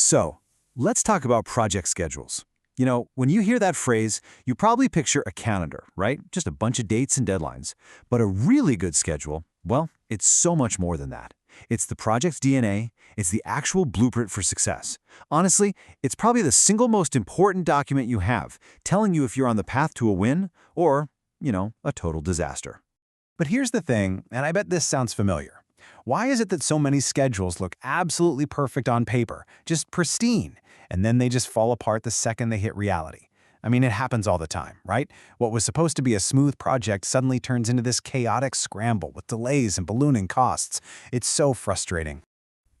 So, let's talk about project schedules. When you hear that phrase, you probably picture a calendar, right? Just a bunch of dates and deadlines. But a really good schedule, well, it's so much more than that. It's the project's DNA, it's the actual blueprint for success. Honestly, it's probably the single most important document you have, telling you if you're on the path to a win or, a total disaster. But here's the thing, and I bet this sounds familiar. Why is it that so many schedules look absolutely perfect on paper, just pristine, and then they just fall apart the second they hit reality? I mean, it happens all the time, right? What was supposed to be a smooth project suddenly turns into this chaotic scramble with delays and ballooning costs. It's so frustrating.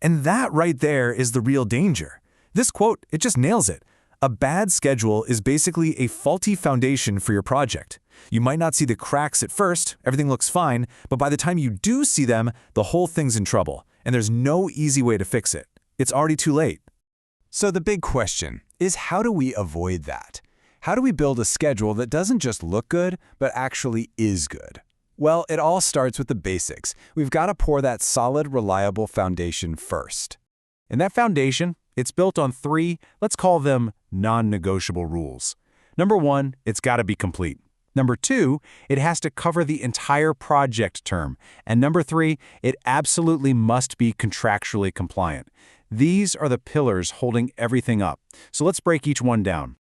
And that right there is the real danger. This quote, it just nails it. A bad schedule is basically a faulty foundation for your project. You might not see the cracks at first, everything looks fine, but by the time you do see them, the whole thing's in trouble, and there's no easy way to fix it. It's already too late. So the big question is, how do we avoid that? How do we build a schedule that doesn't just look good, but actually is good? Well, it all starts with the basics. We've got to pour that solid, reliable foundation first. And that foundation, it's built on 3, let's call them non-negotiable rules. Number 1, it's got to be complete. Number 2, it has to cover the entire project term. And number 3, it absolutely must be contractually compliant. These are the pillars holding everything up. So let's break each one down.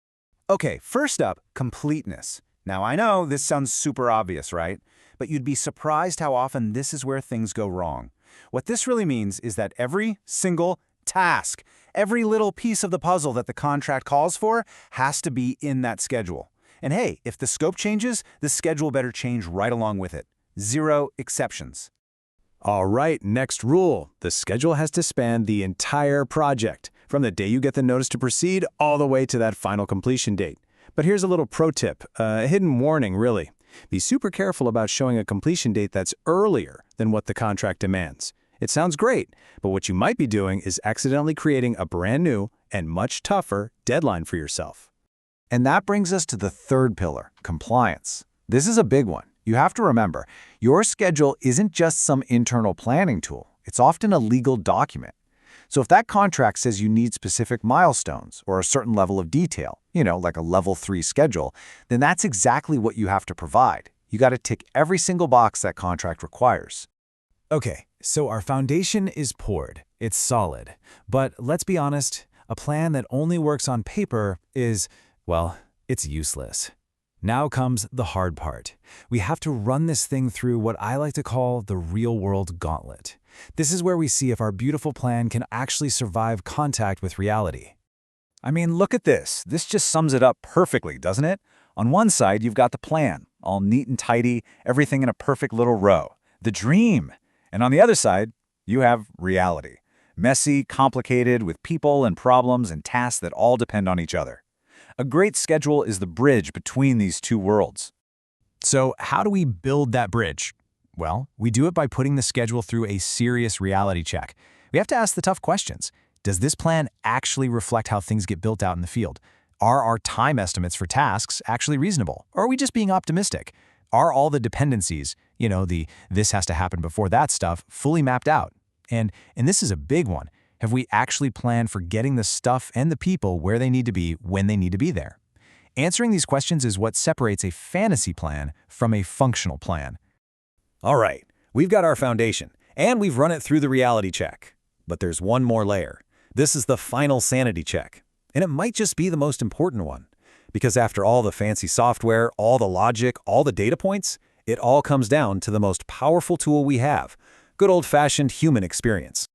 Okay, first up, completeness. Now I know this sounds super obvious, right? But you'd be surprised how often this is where things go wrong. What this really means is that every single task, every little piece of the puzzle that the contract calls for has to be in that schedule. And hey, if the scope changes, the schedule better change right along with it. 0 exceptions. All right, next rule. The schedule has to span the entire project, from the day you get the notice to proceed all the way to that final completion date. But here's a little pro tip, a hidden warning, really. Be super careful about showing a completion date that's earlier than what the contract demands. It sounds great, but what you might be doing is accidentally creating a brand new and much tougher deadline for yourself. And that brings us to the third pillar, compliance. This is a big one. You have to remember, your schedule isn't just some internal planning tool. It's often a legal document. So if that contract says you need specific milestones or a certain level of detail, like a level 3 schedule, then that's exactly what you have to provide. You got to tick every single box that contract requires. Okay, so our foundation is poured. It's solid. But let's be honest, a plan that only works on paper is, well, it's useless. Now comes the hard part. We have to run this thing through what I like to call the real-world gauntlet. This is where we see if our beautiful plan can actually survive contact with reality. I mean, look at this. This just sums it up perfectly, doesn't it? On one side, you've got the plan, all neat and tidy, everything in a perfect little row. The dream. And on the other side, you have reality. Messy, complicated, with people and problems and tasks that all depend on each other. A great schedule is the bridge between these two worlds. So how do we build that bridge? Well, we do it by putting the schedule through a serious reality check. We have to ask the tough questions. Does this plan actually reflect how things get built out in the field? Are our time estimates for tasks actually reasonable? Or are we just being optimistic? Are all the dependencies, this has to happen before that stuff, fully mapped out? And this is a big one. Have we actually planned for getting the stuff and the people where they need to be when they need to be there? Answering these questions is what separates a fantasy plan from a functional plan. All right, we've got our foundation, and we've run it through the reality check. But there's one more layer. This is the final sanity check. And it might just be the most important one. Because after all the fancy software, all the logic, all the data points, it all comes down to the most powerful tool we have, good old-fashioned human experience.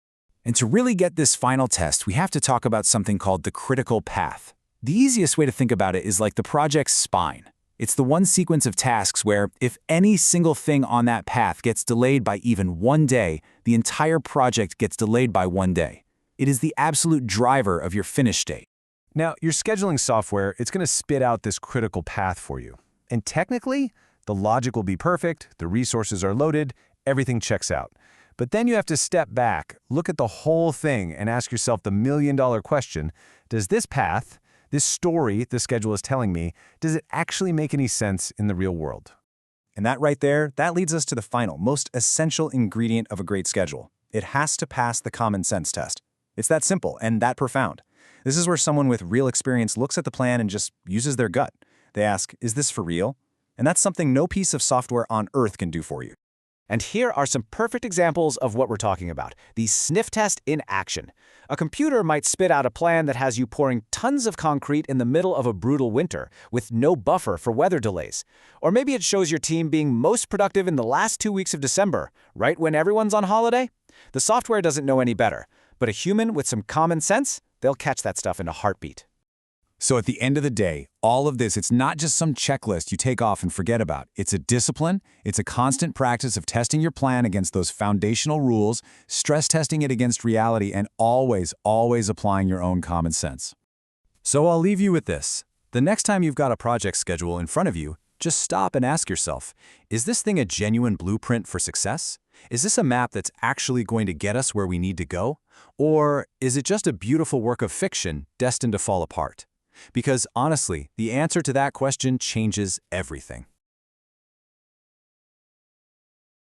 And to really get this final test, we have to talk about something called the critical path. The easiest way to think about it is like the project's spine. It's the one sequence of tasks where, if any single thing on that path gets delayed by even 1 day, the entire project gets delayed by 1 day. It is the absolute driver of your finish state. Now, your scheduling software, it's going to spit out this critical path for you. And technically, the logic will be perfect, the resources are loaded, everything checks out. But then you have to step back, look at the whole thing, and ask yourself the million-dollar question, does this path, this story the schedule is telling me, does it actually make any sense in the real world? And that right there, that leads us to the final, most essential ingredient of a great schedule. It has to pass the common sense test. It's that simple and that profound. This is where someone with real experience looks at the plan and just uses their gut. They ask, is this for real? And that's something no piece of software on earth can do for you. And here are some perfect examples of what we're talking about, the sniff test in action. A computer might spit out a plan that has you pouring tons of concrete in the middle of a brutal winter, with no buffer for weather delays. Or maybe it shows your team being most productive in the last 2 weeks of December, right when everyone's on holiday. The software doesn't know any better, but a human with some common sense, they'll catch that stuff in a heartbeat. So at the end of the day, all of this, it's not just some checklist you take off and forget about. It's a discipline. It's a constant practice of testing your plan against those foundational rules, stress testing it against reality, and always, always applying your own common sense. So I'll leave you with this. The next time you've got a project schedule in front of you, just stop and ask yourself, is this thing a genuine blueprint for success? Is this a map that's actually going to get us where we need to go? Or is it just a beautiful work of fiction destined to fall apart? Because honestly, the answer to that question changes everything.